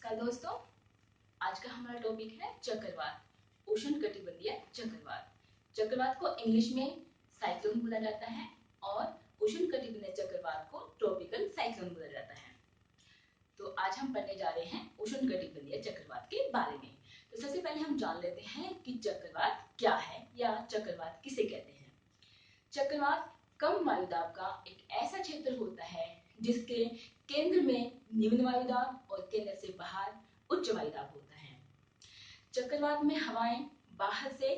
नमस्कार दोस्तों, आज का हमारा टॉपिक है चक्रवात, उष्णकटिबंधीय चक्रवात। चक्रवात को इंग्लिश में साइक्लोन बोला जाता है और उष्णकटिबंधीय चक्रवात को ट्रॉपिकल साइक्लोन बोला जाता है। तो आज हम पढ़ने जा रहे हैं उष्णकटिबंधीय चक्रवात के बारे में। तो सबसे पहले हम जान लेते हैं कि चक्रवात क्या है या चक्रवात किसे कहते हैं। चक्रवात कम वायुदाब का एक ऐसा क्षेत्र होता है जिसके केंद्र में निम्न वायुदाब और केंद्र से बाहर उच्च वायुदाब होता है। चक्रवात में हवाएं बाहर से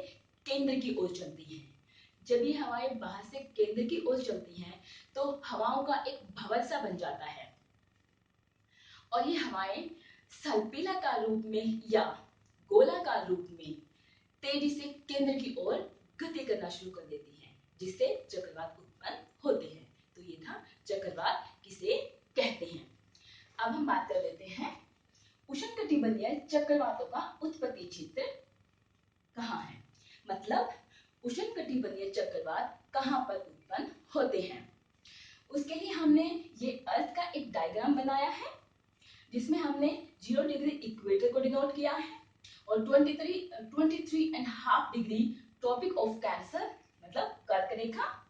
केंद्र की ओर चलती हैं। जब ये हवाएं बाहर से केंद्र की ओर चलती हैं तो हवाओं का एक भंवर सा बन जाता है और ये हवाएं सर्पिलाकार रूप में या गोलाकार रूप में तेजी से केंद्र की ओर गति करना शुरू कर देती हैं, जिससे चक्रवात उत्पन्न होते हैं। तो ये था चक्रवात किसे कहते हैं। अब हम बात कर लेते हैं उष्णकटिबंधीय चक्रवातों का उत्पत्ति क्षेत्र कहाँ है, मतलब उष्णकटिबंधीय चक्रवात कहाँ पर उत्पन्न होते हैं। उसके लिए हमने ये अर्थ का एक डायग्राम बनाया है जिसमें हमने 0 डिग्री इक्वेटर को डिनोट किया है और 23.5 डिग्री ट्रॉपिक ऑफ कैंसर मतलब कर्क रेखा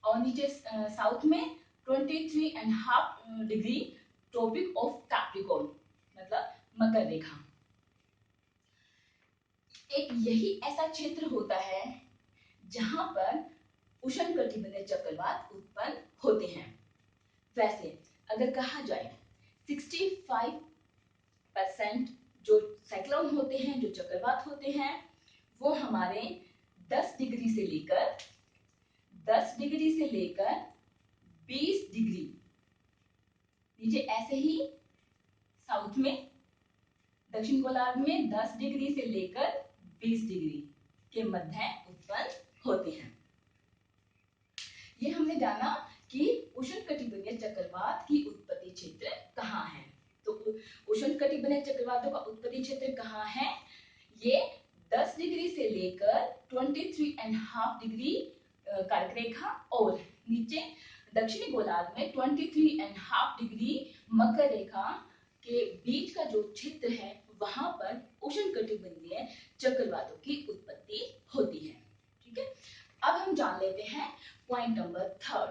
और नीचे साउथ में 23.5 डिग्री ट्रॉपिक ऑफ कैप्रिकॉर्न मतलब मकर रेखा। एक यही ऐसा क्षेत्र होता है जहां पर उष्णकटिबंधीय चक्रवात उत्पन्न होते हैं। वैसे अगर कहा जाए 65% जो साइक्लोन होते हैं, जो चक्रवात होते हैं, वो हमारे 10 डिग्री से लेकर 20 डिग्री नीचे ऐसे ही साउथ में दक्षिण गोलार्ध में 10 डिग्री से लेकर 20 डिग्री के मध्य उत्पन्न होते हैं। ये हमने जाना कि उष्णकटिबंधीय चक्रवात की उत्पत्ति क्षेत्र कहाँ है। तो उष्णकटिबंधीय चक्रवातों का उत्पत्ति क्षेत्र कहाँ है, ये 10 डिग्री से लेकर 23.5 डिग्री कर्क रेखा और नीचे दक्षिणी गोलार्ध में 23.5 डिग्री मकर रेखा के बीच का जो क्षेत्र है वहां पर उष्णकटिबंधीय चक्रवातों की उत्पत्ति होती है। ठीक है, अब हम जान लेते हैं point number third.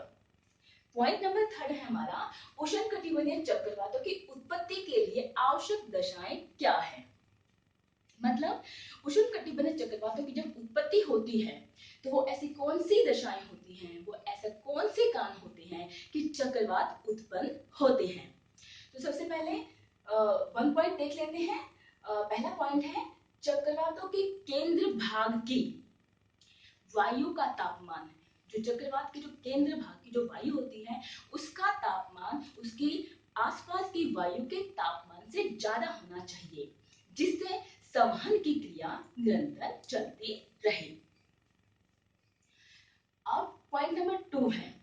Point number third है हमारा उष्णकटिबंधीय चक्रवातों की उत्पत्ति के लिए आवश्यक दशाएं क्या है। मतलब उष्णकटिबंधीय चक्रवातों की जब उत्पत्ति होती है तो वो ऐसी कौन सी दशाएं होती हैं, वो ऐसे कौन से कारण होते हैं कि चक्रवात उत्पन्न होते हैं। तो सबसे पहले वन पॉइंट देख लेते हैं। पहला पॉइंट है चक्रवातों के केंद्र भाग की वायु का तापमान। जो चक्रवात के जो केंद्र भाग की जो वायु होती है उसका तापमान उसकी आसपास की वायु के तापमान से ज्यादा होना चाहिए, जिससे संवहन की क्रिया निरंतर चलती रहे। अब पॉइंट नंबर 2 है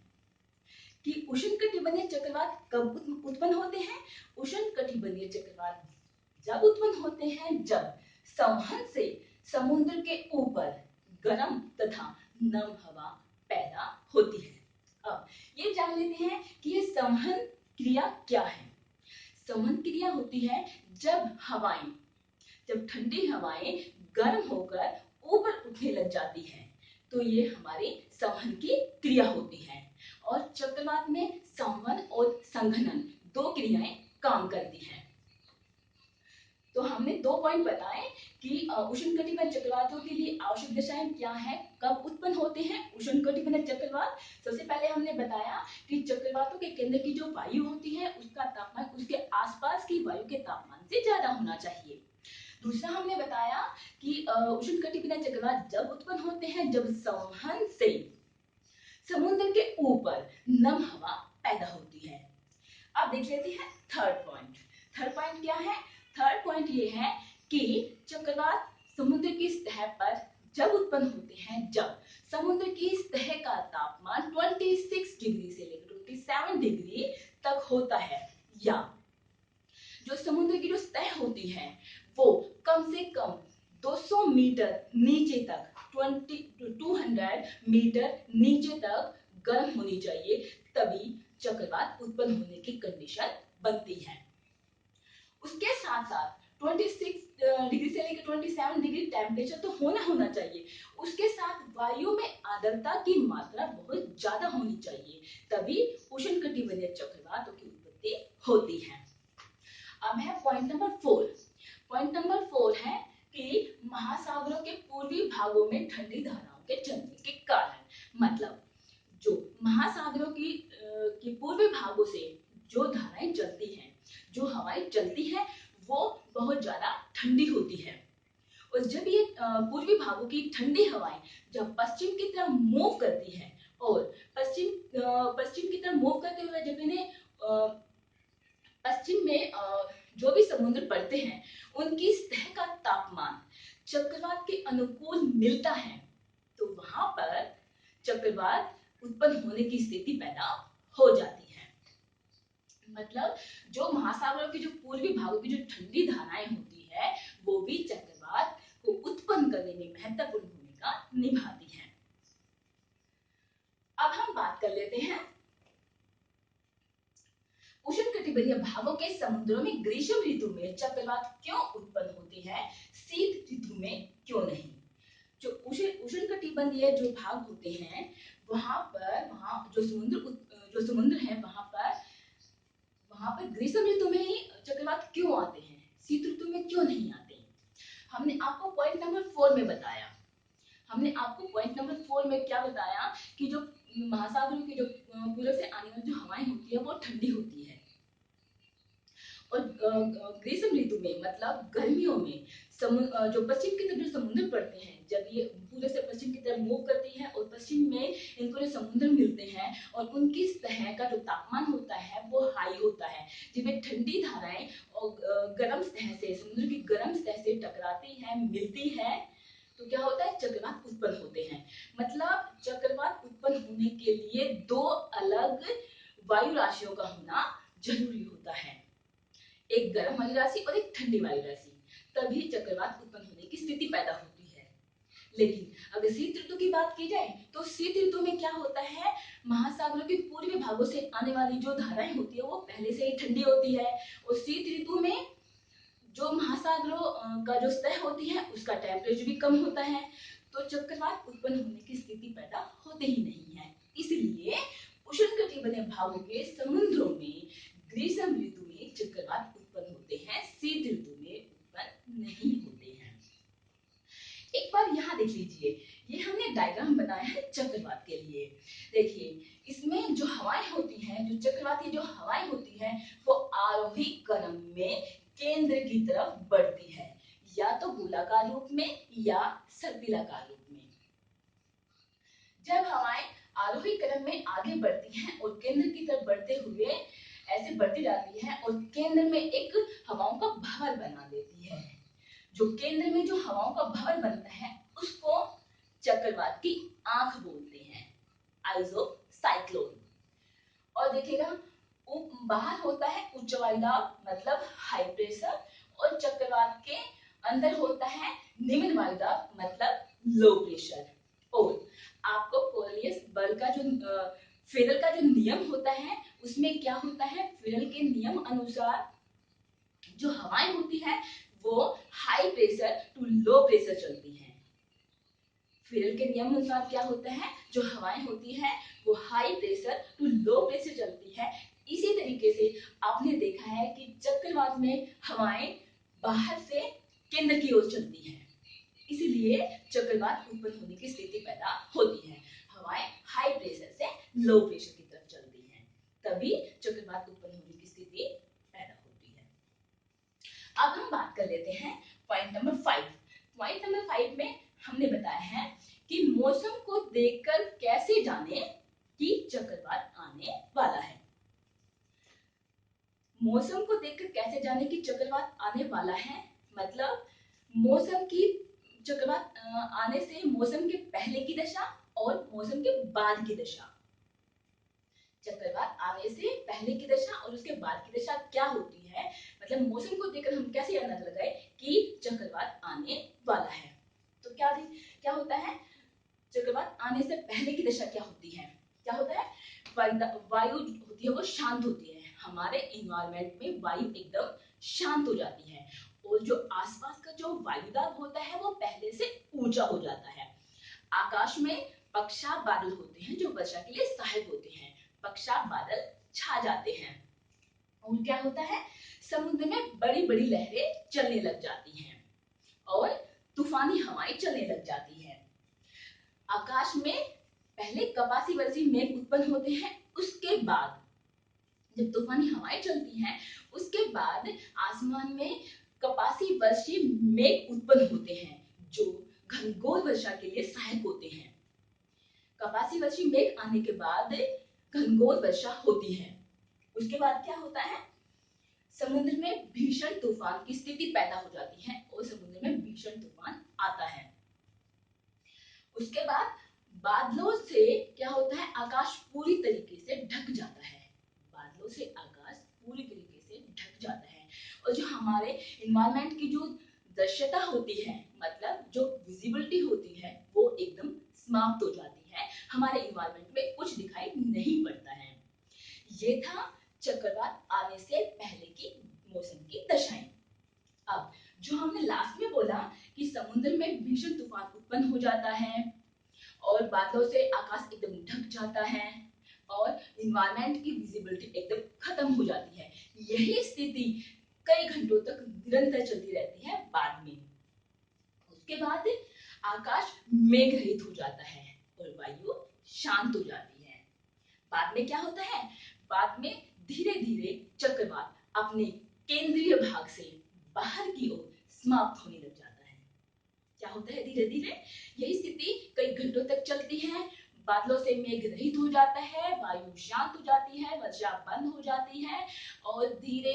कि उष्णकटिबंधीय चक्रवात कब उत्पन्न होते हैं। उष्णकटिबंधीय चक्रवात जब उत्पन्न होते हैं जब संवहन से समुद्र के ऊपर गर्म तथा नम हवा पैदा होती है। अब ये जान लेते हैं कि ये संवहन क्रिया क्या है। संवहन क्रिया होती है जब ठंडी हवाएं गर्म होकर ऊपर उठने लग जाती हैं तो ये हमारी संवहन की क्रिया होती है। और चक्रवात में संवहन और संघनन 2 क्रियाएं काम करती हैं। तो हमने 2 पॉइंट बताए कि उष्णकटिबंधीय चक्रवातों के लिए आवश्यक दशाएं क्या है, कब उत्पन्न होते हैं उष्णकटिबंधीय चक्रवात। सबसे पहले हमने बताया कि चक्रवातों के केंद्र की जो वायु होती है उसका तापमान उसके आसपास की वायु के तापमान से ज्यादा होना चाहिए। दूसरा हमने बताया कि उष्णकटिबंधीय चक्रवात जब उत्पन्न होते हैं जब संवहन से समुद्र के ऊपर नम हवा पैदा होती है। अब देख लेते हैं थर्ड पॉइंट। थर्ड पॉइंट क्या है। थर्ड पॉइंट ये है कि चक्रवात समुद्र की सतह पर जब उत्पन्न होते हैं जब समुद्र की सतह का तापमान 26 डिग्री से लेकर 27 डिग्री तक होता है या जो समुद्र की जो सतह होती है वो कम से कम 200 मीटर नीचे तक 200 मीटर नीचे तक गर्म होनी चाहिए, तभी चक्रवात उत्पन्न होने की कंडीशन बनती है। उसके साथ साथ 26 डिग्री से लेकर 27 डिग्री टेम्परेचर तो होना चाहिए। उसके साथ वायु में आर्द्रता की मात्रा बहुत ज्यादा होनी चाहिए, तभी उष्णकटिबंधीय चक्रवातों की उत्पत्ति होती है। अब है पॉइंट नंबर 4। पॉइंट नंबर 4 है कि महासागरों के पूर्वी भागों में ठंडी धाराओं के चलने के कारण, मतलब जो महासागरों की पूर्वी भागों से जो धाराएं चलती हैं, जो हवाएं चलती हैं, वो बहुत ज्यादा ठंडी होती है। और जब ये पूर्वी भागों की ठंडी हवाएं जब पश्चिम की तरफ मूव करती है, और पश्चिम की तरफ मूव करते हुए जब इन्हें पश्चिम में जो भी समुद्र पड़ते हैं, उनकी सतह का तापमान चक्रवात के अनुकूल मिलता है, तो वहां पर चक्रवात उत्पन्न होने की स्थिति पैदा हो जाती है। मतलब जो महासागरों के जो पूर्वी भागों की जो ठंडी धाराएं होती है, वो भी चक्रवात को उत्पन्न करने में महत्वपूर्ण भूमिका निभाती है। अब हम बात कर लेते हैं उष्णकटिबंधीय भागों के समुद्रों में ग्रीष्म ऋतु में चक्रवात क्यों उत्पन्न होते हैं, शीत ऋतु में क्यों नहीं। जो उष्णकटिबंधीय जो भाग होते हैं, वहां जो समुद्र है, वहां पर ग्रीष्म ऋतु में ही चक्रवात क्यों आते हैं, शीत ऋतु में क्यों नहीं आते। हमने आपको पॉइंट नंबर 4 में बताया। हमने आपको पॉइंट नंबर 4 में क्या बताया कि जो महासागरों की जो पूरब से आने वाली जो हवाएं होती है, वो ठंडी होती है, और ग्रीष्म ऋतु में मतलब गर्मियों में जो पश्चिम की तरफ जो समुद्र पड़ते हैं, जब ये पूरे से पश्चिम की तरफ मूव करती है और पश्चिम में इनको जो समुद्र मिलते हैं, और उनकी सतह का जो तापमान होता है वो हाई होता है, जिनमें ठंडी धाराएं और गर्म सतह से, समुद्र की गर्म सतह से टकराती है, मिलती है, तो क्या होता है, चक्रवात उत्पन्न होते हैं। मतलब चक्रवात उत्पन्न होने के लिए दो अलग वायु राशियों का होना जरूरी होता है, एक गर्म वायु राशि और एक ठंडी वायु राशि, तभी चक्रवात उत्पन्न होने की स्थिति पैदा होती है। लेकिन अगर शीत ऋतु की बात की जाए, तो शीत ऋतु में क्या होता है, महासागरों के पूर्वी भागों से आने वाली जो धाराएं होती है, वो पहले से ही ठंडी होती है, और शीत ऋतु में जो महासागरों का जो सतह होती है, उसका टेम्परेचर भी कम होता है, तो चक्रवात उत्पन्न होने की स्थिति पैदा होते ही नहीं है। इसलिए उष्णकटिबंधीय भागों के समुद्रों में ग्रीष्म ऋतु में चक्रवात उत्पन्न होते हैं, शीत ऋतु में उत्पन्न नहीं होते हैं। एक बार यहाँ देख लीजिए, ये हमने डायग्राम बनाया है चक्रवात के लिए। देखिए, इसमें जो हवाएं होती हैं, जो चक्रवाती जो हवाएं होती हैं, वो आरोही क्रम में केंद्र की तरफ बढ़ती है, या तो गोलाकार रूप में या सर्पिलाकार रूप में। जब हवाएं आरोही क्रम में आगे बढ़ती हैं और केंद्र की तरफ बढ़ते हुए ऐसे बढ़ती जाती है, और केंद्र में एक हवाओं का भंवर बना देती है। जो केंद्र में जो हवाओं का भंवर बनता है, उसको चक्रवात की आंख बोलते हैं, आइज ऑफ साइक्लोन। और देखिएगा, बाहर होता है उच्च वायुदाब मतलब हाई प्रेशर, और चक्रवात के अंदर होता है निम्न वायुदाब मतलब लो प्रेशर। और आपको कोरियस बल का जो फेडरल का जो नियम होता है, उसमें क्या होता है, फेडरल के नियम अनुसार जो हवाएं होती है वो high pressure to low pressure चलती है। फेडरल के नियम अनुसार क्या होता है, जो हवाएं होती है वो high pressure to low pressure चलती है। इसी तरीके से आपने देखा है कि चक्रवात में हवाएं बाहर से केंद्र की ओर चलती है, इसलिए चक्रवात उत्पन्न होने की स्थिति पैदा होती है। हवाएं हाई प्रेशर से लो प्रेशर की तरफ चलती हैं, तभी चक्रवात उत्पन्न होने की स्थिति पैदा होती है। अब हम बात कर लेते हैं पॉइंट नंबर 5। पॉइंट नंबर 5 में हमने बताया है कि मौसम को देखकर कैसे जाने कि चक्रवात आने वाला है। मौसम को देखकर कैसे जाने कि चक्रवात आने वाला है, मतलब मौसम की चक्रवात आने से मौसम के पहले की दशा और मौसम के बाद की दशा, चक्रवात आने से पहले की दशा और उसके बाद की दशा क्या होती है, मतलब मौसम को देखकर हम कैसे अंदाजा लगाए कि चक्रवात आने वाला है। तो क्या होता है, चक्रवात आने से पहले की दशा क्या होती है, क्या होता है, वायु होती है वो शांत होती है, हमारे इन्वायरमेंट में वायु एकदम शांत हो जाती है और जो आसपास का जो वायुदाब होता है वो पहले से ऊंचा हो जाता है। आकाश में पक्षाप बादल होते हैं जो वर्षा के लिए सहायक होते हैं। पक्षाप बादल छा जाते हैं और क्या होता है, समुद्र में बड़ी बड़ी लहरें चलने लग जाती हैं और तूफानी हवाएं चलने लग जाती हैं। आकाश में पहले कपासी वर्षी मेघ उत्पन्न होते हैं, उसके बाद जब तूफानी हवाएं चलती हैं उसके बाद आसमान में कपासी वर्षी मेघ उत्पन्न होते हैं जो घनघोर वर्षा के लिए सहायक होते हैं। कपासी वर्षी मेघ आने के बाद घनघोर वर्षा होती है। उसके बाद क्या होता है, समुद्र में भीषण तूफान की स्थिति पैदा हो जाती है और समुद्र में भीषण तूफान आता है। उसके बाद बादलों से क्या होता है, आकाश पूरी तरीके से ढक जाता है। बादलों से आकाश पूरी तरीके से ढक जाता है और जो हमारे एनवायरनमेंट की जो दृश्यता होती है, मतलब जो विजिबिलिटी होती है, वो एकदम समाप्त हो जाती है। हमारे एनवायरनमेंट में कुछ दिखाई नहीं पड़ता है। ये था चक्रवात आने से पहले की मौसम की दशाएं। अब जो हमने लास्ट में बोला कि समुद्र में भीषण तूफान उत्पन्न हो जाता है और बादलों से आकाश एकदम ढक जाता है और एनवायरनमेंट की विजिबिलिटी एकदम खत्म हो जाती है, यही स्थिति कई घंटों तक निरंतर चलती रहती है। बाद में उसके बाद आकाश मेघ रहित हो जाता है और वायु शांत हो जाती है। बाद में क्या होता है, बाद में धीरे धीरे चक्रवात अपने केंद्रीय भाग से बाहर की ओर समाप्त होने लग जाता है। क्या होता है, धीरे धीरे यही स्थिति कई घंटों तक चलती है। बादलों से मेघ रहित हो जाता है, वायु शांत हो जाती है, वर्षा बंद हो जाती है और धीरे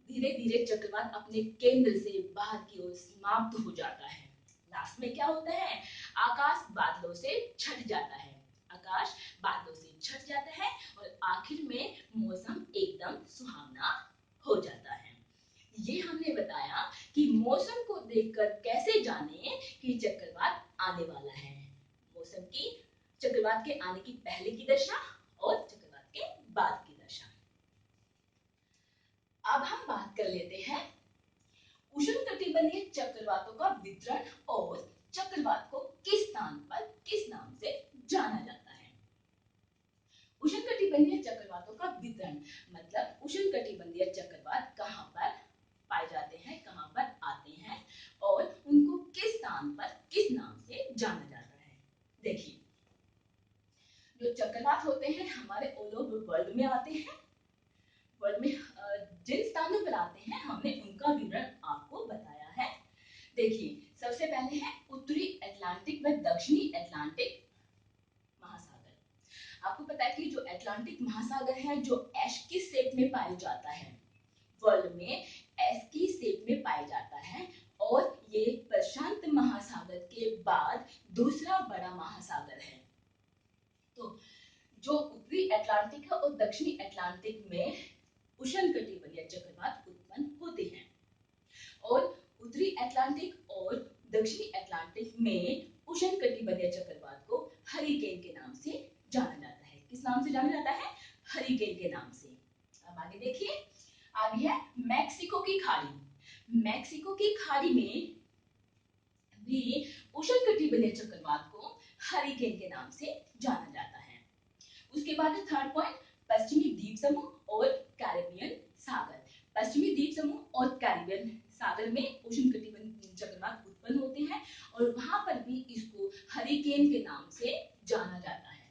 धीरे चक्रवात अपने केंद्र से बाहर की ओर समाप्त हो जाता है। लास्ट में क्या होता है, आकाश बादलों से छट जाता है। आकाश बादलों से छट जाता है और आखिर में मौसम एकदम सुहावना हो जाता है। ये हमने बताया कि मौसम को देखकर कैसे जाने कि चक्रवात आने वाला है। मौसम की चक्रवात के आने की पहले की दशा और चक्रवात के बाद की दशा। अब हम बात कर लेते हैं उष्णकटिबंधीय चक्रवातों का वितरण और चक्रवात को किस स्थान पर किस नाम से जाना जाता है। उष्णकटिबंधीय चक्रवातों का वितरण मतलब उष्णकटिबंधीय चक्रवात कहां पर पाए जाते हैं, कहां पर आते हैं और उनको किस स्थान पर किस नाम से जाना जाता है। देखिए, जो चक्रवात होते हैं हमारे ऑल ओवर वर्ल्ड में आते हैं। वर्ल्ड में जिन स्थानों पर आते हैं हमने उनका विवरण आपको बताया है। देखिए, सबसे पहले है उत्तरी अटलांटिक व दक्षिणी अटलांटिक महासागर। आपको पता है कि जो अटलांटिक महासागर है जो एश की शेप में पाया जाता है, वर्ल्ड में एश की शेप में पाया जाता है और ये प्रशांत महासागर के बाद दूसरा बड़ा महासागर है। तो जो उत्तरी अटलांटिक है और दक्षिणी अटलांटिक में उष्णकटिबंधीय चक्रवात उत्पन्न होते हैं और उत्तरी अटलांटिक और दक्षिणी अटलांटिक में उष्णकटिबंधीय चक्रवात को हरिकेन के नाम से जाना जाता है। किस नाम से जाना जाता है, हरिकेन के नाम से। अब आगे देखिए, आगे है मैक्सिको की खाड़ी। मैक्सिको की खाड़ी में भी उष्णकटिबंधीय चक्रवात को हरिकेन के नाम से जाना जाता है। उसके बाद थर्ड पॉइंट, पश्चिमी द्वीप समूह और कैरिबियन सागर। पश्चिमी द्वीप समूह और कैरिबियन सागर में उष्णकटिबंधीय चक्रवात उत्पन्न होते हैं और वहां पर भी इसको हरिकेन के नाम से जाना जाता है।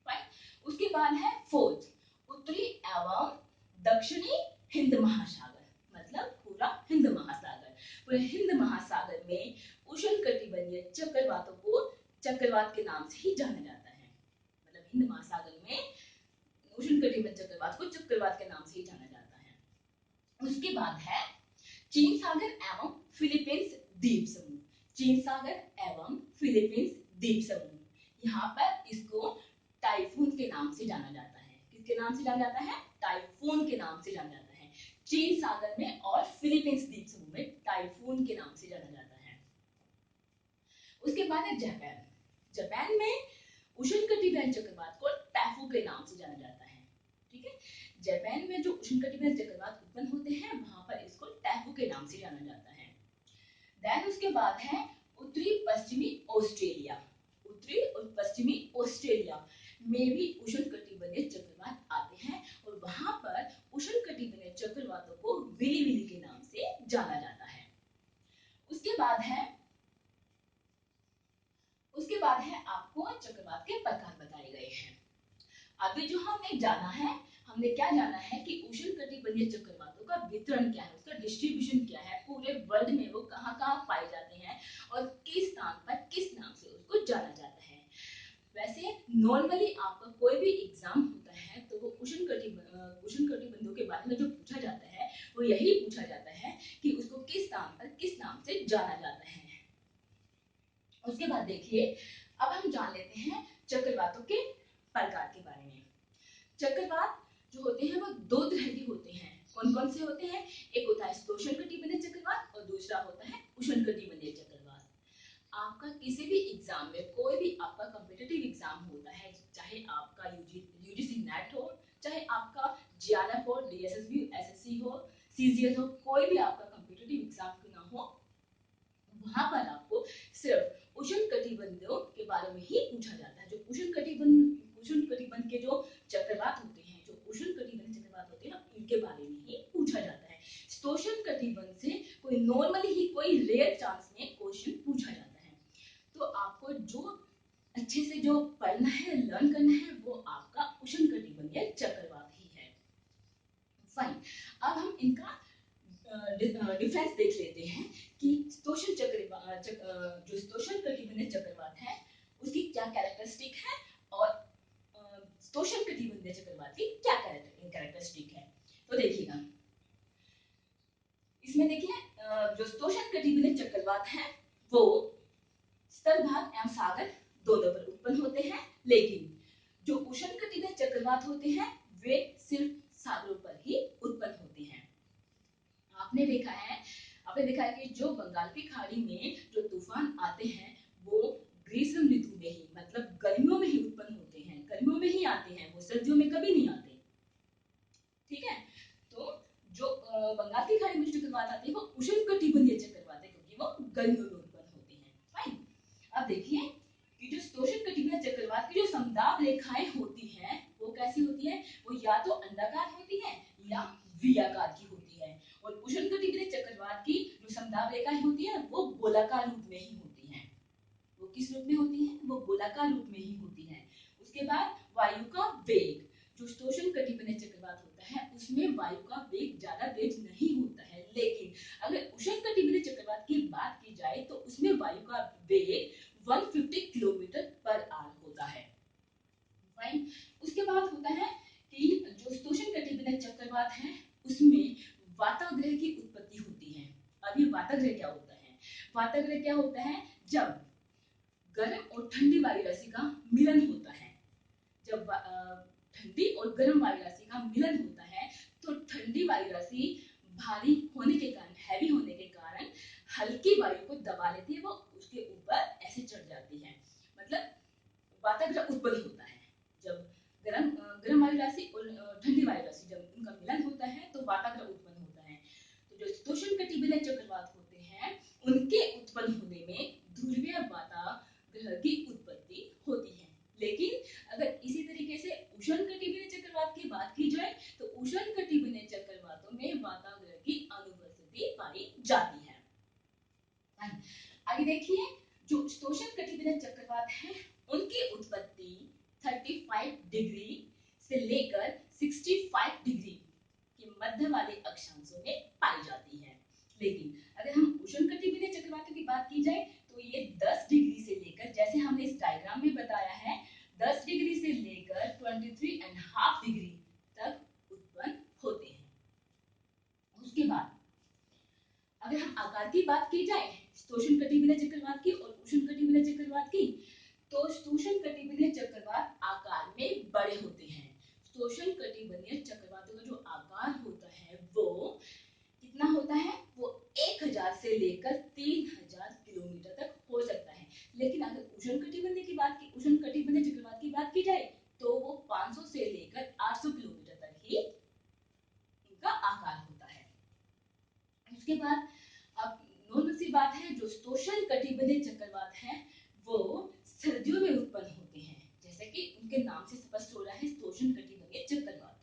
फाइन। उसके बाद है फोर्थ, उत्तरी एवं दक्षिणी हिंद महासागर, मतलब पूरा हिंद महासागर। पूरे हिंद महासागर में उष्णकटिबंधीय चक्रवातों को चक्रवात के नाम से ही जाना जाता है। मतलब हिंद महासागर में उष्णकटिबंधीय चक्रवात को चक्रवात के नाम से ही जाना जाता है। उसके बाद है चीन सागर एवं फिलीपींस द्वीप समूह। चीन सागर एवं फिलीपींस द्वीप समूह, यहाँ पर इसको टाइफून के नाम से जाना जाता है। किसके नाम से जाना जाता है, टाइफून के नाम से जाना जाता है। चीन सागर में और फिलीपींस द्वीप समूह में टाइफून के नाम से जाना जाता है। उसके बाद है जापान। जापान में उष्णकटिबंधीय चक्रवात को टाइफून के नाम से जाना जाता है। ठीक है, जापान में जो उष्णकटिबंधीय चक्रवात उत्पन्न होते हैं देन उसके बाद है उत्तरी पश्चिमी ऑस्ट्रेलिया। उत्तरी और पश्चिमी ऑस्ट्रेलिया में भी उष्णकटिबंधीय चक्रवात आते हैं और वहां पर उष्णकटिबंधीय चक्रवातों को विली विली के नाम से जाना जाता है। उसके बाद है आपको चक्रवात के प्रकार बताए गए हैं। अभी जो हमने जाना है, हमने क्या जाना है कि उष्णकटिबंधीय चक्रवातों का वितरण क्या है, उसका डिस्ट्रीब्यूशन क्या है, पूरे वर्ल्ड में वो कहाँ कहाँ पाए जाते हैं और किस स्थान पर किस नाम से उसको जाना जाता है। वैसे नॉर्मली आपका कोई भी एग्जाम होता है तो वो उष्णकटिबंधों के बारे में जो पूछा जाता है वो यही पूछा जाता है कि उसको किस स्थान पर किस नाम से जाना जाता है। उसके बाद देखिए, अब हम जान लेते हैं चक्रवातों के प्रकार के बारे में। चक्रवात जो होते हैं वो दो तरह के होते हैं। कौन कौन से होते हैं? एक होता है शीतोष्णकटिबंधीय चक्रवात और दूसरा होता है उष्णकटिबंधीय चक्रवात। आपका किसी भी एग्जाम में, कोई भी आपका कॉम्पिटिटिव एग्जाम होता है, चाहे आपका यूजीसी नेट हो, चाहे आपका जेआरएफ हो, डीएसएसबी, एसएससी हो, सीजीएल हो, कोई भी आपका कॉम्पिटिटिव एग्जाम क्यों ना हो, वहां पर आपको सिर्फ उष्णकटिबंधों के बारे में ही पूछा जाता है। जो उष्णकटिबंध के जो चक्रवात होते हैं, जो उष्णकटिबंधीय चक्रवात होते हैं, इनके बारे में ही पूछा जाता है। शीतोष्णकटिबंध से कोई नॉर्मली ही कोई रेयर चांस में क्वेश्चन पूछा जाता है। तो आपको जो अच्छे से जो पढ़ना है, लर्न करना है, वो आपका उष्णकटिबंधीय चक्रवात ही है। फाइन, अब हम इनका डिफरेंस देख लेते हैं कि जो शीतोष्णकटिबंधीय चक्रवात है उसकी क्या कैरेक्टरिस्टिक है और उष्णकटिबंधीय चक्रवात की क्या कैरेक्टरिस्टिक है। तो देखिएगा, इसमें देखिए जो उष्णकटिबंधीय चक्रवात है वो स्थल भाग एवं सागर दोनों पर उत्पन्न होते हैं, लेकिन जो उष्णकटिबंधीय चक्रवात होते हैं वे सिर्फ सागरों पर ही उत्पन्न होते हैं। आपने देखा है कि जो बंगाल की खाड़ी में जो तूफान आते हैं वो ग्रीष्म ऋतु में ही, मतलब गर्मियों में ही उत्पन्न होते हैं, गर्मियों में ही आते हैं, वो सर्दियों में कभी नहीं आते। ठीक है, तो जो बंगाल की खाड़ी में जो चक्रवात आते हैं वो उष्णकटिबंधीय चक्रवात है, क्योंकि वो गर्मियों में उत्पन्न होते हैं। फाइन, अब देखिए कि जो उष्णकटिबंधीय चक्रवात की जो समदाब रेखाएं होती हैं वो कैसी होती है, वो या तो अंडाकार होती है या वी आकार की होती है, और उष्णकटिबंधीय चक्रवात की जो समदाब रेखाएं होती है वो गोलाकार रूप में ही होती है। वो किस रूप में होती है? वो गोलाकार रूप में ही होती है। उसके बाद वायु का वेग, जो उष्णकटिबंधीय चक्रवात होता है उसमें वायु का वेग ज्यादा तेज नहीं होता है, लेकिन अगर उष्णकटिबंधीय चक्रवात की बात की जाए तो उसमें वायु का वेग 150 किलोमीटर पर आवर होता है। फाइन, उसके बाद होता है कि जो उष्णकटिबंधीय चक्रवात है उसमें वाताग्रह की उत्पत्ति होती है। अभी वाताग्रह क्या होता है? वाताग्रह क्या होता है? जब गर्म और ठंडी वायु राशि का मिलन होता है। जब ठंडी और गर्म वायु राशि का मिलन होता है तो ठंडी वायु राशि भारी होने के कारण, हैवी होने के कारण हल्की वायु को दबा लेती है, वो उसके ऊपर ऐसे चढ़ जाती है, मतलब वाताग्रह उत्पन्न होता है। जब गर्म वायु राशि और ठंडी वायु राशि जब उनका मिलन होता है तो वाताग्रह उत्पन्न होता है। तो जो उष्णकटिबंधीय चक्रवात होते हैं उनके उत्पन्न होने में ध्रुवीय वाताग्रह की उत्पत्ति होती है। लेकिन अगर इसी तरीके से उष्णकटिबंधीय चक्रवात की बात की जाए तो उष्णकटिबंधीय चक्रवातों में वाताग्रह की अनुपस्थिति पाई जाती है। आगे देखिए, जो उष्णकटिबंधीय चक्रवात है उनकी उत्पत्ति 35 डिग्री से लेकर 65 डिग्री के मध्य वाले अक्षांशों में पाई जाती है। लेकिन अगर हम उष्णकटिबंधीय चक्रवातों की बात की जाए तो ये 10 डिग्री से लेकर, जैसे हमने इस डायग्राम में बताया है, 10 डिग्री से लेकर 23.5 डिग्री तक उत्पन्न होते हैं। उसके बाद अगर हम आकार की बात की जाए उष्णकटिबंधीय चक्रवात की और उष्णकटिबंधीय चक्रवात की, तो उष्णकटिबंधीय चक्रवात आकार में बड़े होते हैं। उष्णकटिबंधीय चक्रवातों का जो आकार होता है वो कितना होता है? वो 1000 से लेकर 3000 किलोमीटर तक हो सकता है। लेकिन अगर उष्णकटिबंधीय चक्रवात की बात की जाए तो वो 500 से लेकर 800 किलोमीटर तक ही इनका आकार होता है। उसके बाद अब नॉर्मल सी बात है, जो उष्ण कटिबंधीय चक्रवात है वो सर्दियों में उत्पन्न होते हैं, जैसे कि उनके नाम से स्पष्ट हो रहा है उष्ण कटिबंधीय चक्रवात,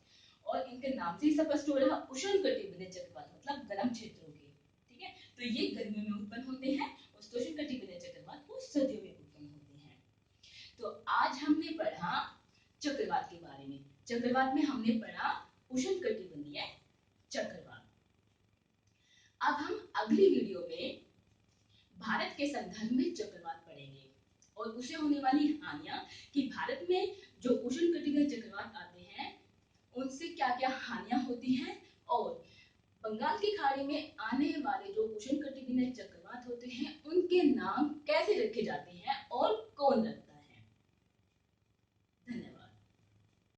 और इनके नाम से ही स्पष्ट हो रहा है उष्ण कटिबंधीय चक्रवात मतलब गर्म क्षेत्रों के। ठीक है, तो ये गर्मियों में उत्पन्न होते हैं और उष्ण कटिबंधीय चक्रवात वो सर्दियों में उत्पन्न होते हैं। तो आज हमने पढ़ा चक्रवात के बारे में। चक्रवात में हमने पढ़ा उष्ण कटिबंधीय चक्रवात। अब हम अगली वीडियो में भारत के संदर्भ में चक्रवात पढ़ेंगे और उसे होने वाली हानियां, कि भारत में जो उष्ण कटिबंधीय चक्रवात आते हैं उनसे क्या क्या हानियां होती हैं, और बंगाल की खाड़ी में आने वाले जो उष्ण कटिबंधीय चक्रवात होते हैं उनके नाम कैसे रखे जाते हैं और कौन रखते हैं।